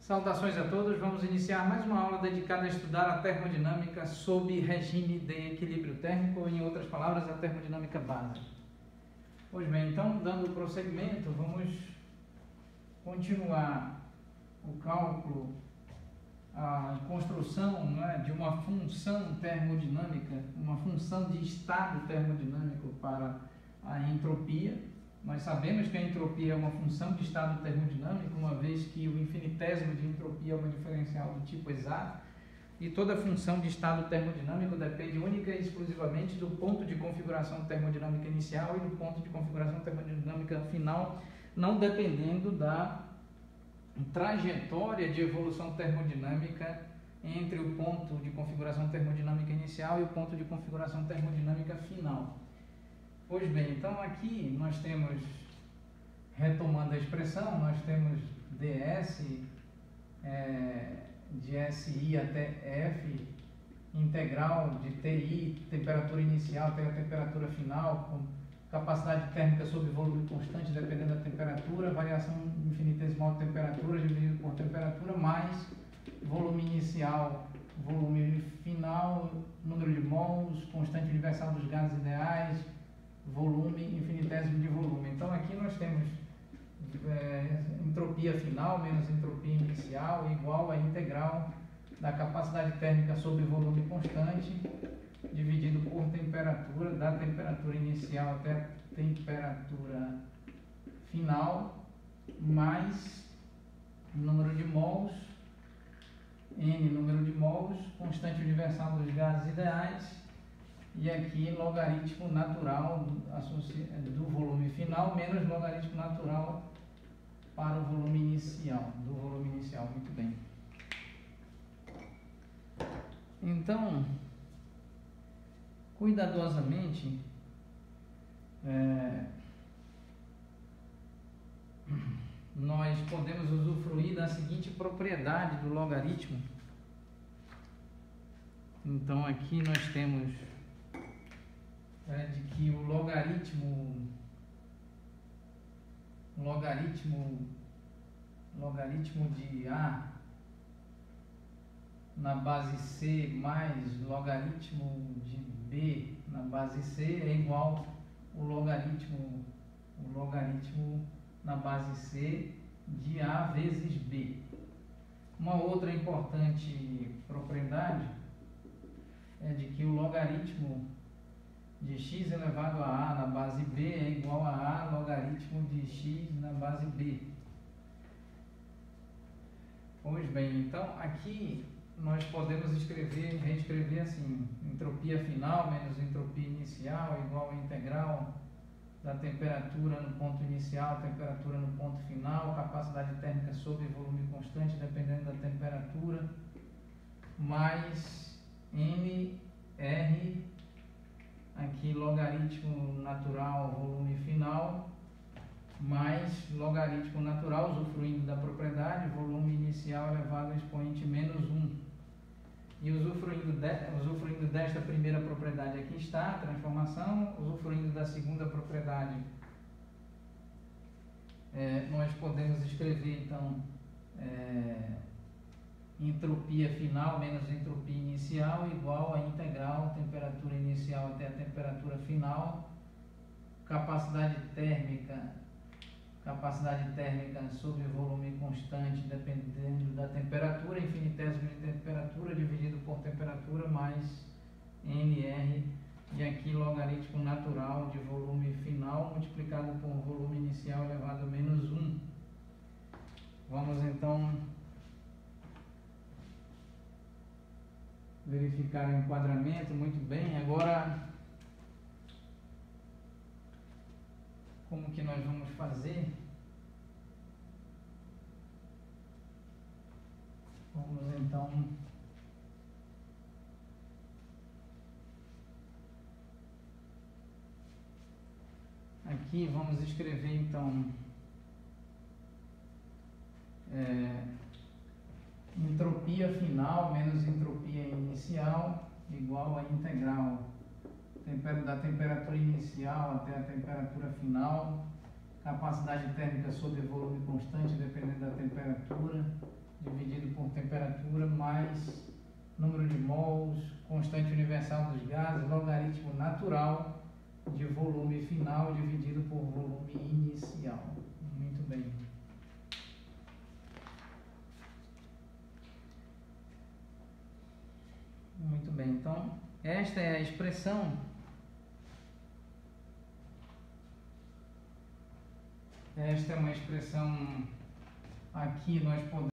Saudações a todos, vamos iniciar mais uma aula dedicada a estudar a termodinâmica sob regime de equilíbrio térmico, ou em outras palavras, a termodinâmica básica. Pois bem, então, dando prosseguimento, vamos continuar o cálculo, a construção, de uma função termodinâmica, uma função de estado termodinâmico para a entropia. Nós sabemos que a entropia é uma função de estado termodinâmico, uma vez que o infinitésimo de entropia é uma diferencial do tipo exato, e toda função de estado termodinâmico depende única e exclusivamente do ponto de configuração termodinâmica inicial e do ponto de configuração termodinâmica final, não dependendo da trajetória de evolução termodinâmica entre o ponto de configuração termodinâmica inicial e o ponto de configuração termodinâmica final. Pois bem, então aqui nós temos, retomando a expressão, nós temos ds de SI até F, integral de TI, temperatura inicial até a temperatura final, com capacidade térmica sobre volume constante, dependendo da temperatura, variação infinitesimal de temperatura dividido por temperatura, mais volume inicial, volume final, número de mols, constante universal dos gases ideais, volume, infinitésimo de volume. Então aqui nós temos entropia final menos entropia inicial igual a integral da capacidade térmica sobre volume constante dividido por temperatura, da temperatura inicial até a temperatura final, mais número de mols, N número de mols, constante universal dos gases ideais, e aqui logaritmo natural do volume final menos logaritmo natural para o volume inicial, muito bem. Então, cuidadosamente, nós podemos usufruir da seguinte propriedade do logaritmo. Então aqui nós temos de que o logaritmo de A na base C mais logaritmo de B na base C é igual ao logaritmo na base C de A vezes B. Uma outra importante propriedade é de que o logaritmo de x elevado a A na base B é igual a A logaritmo de x na base B. Pois bem, então aqui nós podemos reescrever assim: entropia final menos entropia inicial igual a integral da temperatura no ponto inicial, temperatura no ponto final, capacidade térmica sobre volume constante dependendo da temperatura, mais NR, aqui logaritmo natural volume final, mais logaritmo natural, usufruindo da propriedade, volume inicial elevado a expoente menos 1. E usufruindo desta primeira propriedade aqui está a transformação, usufruindo da segunda propriedade, nós podemos escrever então entropia final menos entropia inicial igual a integral temperatura inicial até a temperatura final, capacidade térmica sobre volume constante dependendo da temperatura, infinitésimo de temperatura dividido por temperatura mais NR, e aqui logaritmo natural de volume final multiplicado por volume inicial elevado a menos 1. Vamos então verificar o enquadramento. Muito bem, agora como que nós vamos fazer? Vamos então aqui vamos escrever então entropia final menos entropia inicial igual a integral da temperatura inicial até a temperatura final, capacidade térmica sobre volume constante dependendo da temperatura, dividido por temperatura, mais número de mols, constante universal dos gases, logaritmo natural de volume final dividido por volume inicial. Muito bem. Muito bem, então esta é a expressão. Esta é uma expressão, aqui nós podemos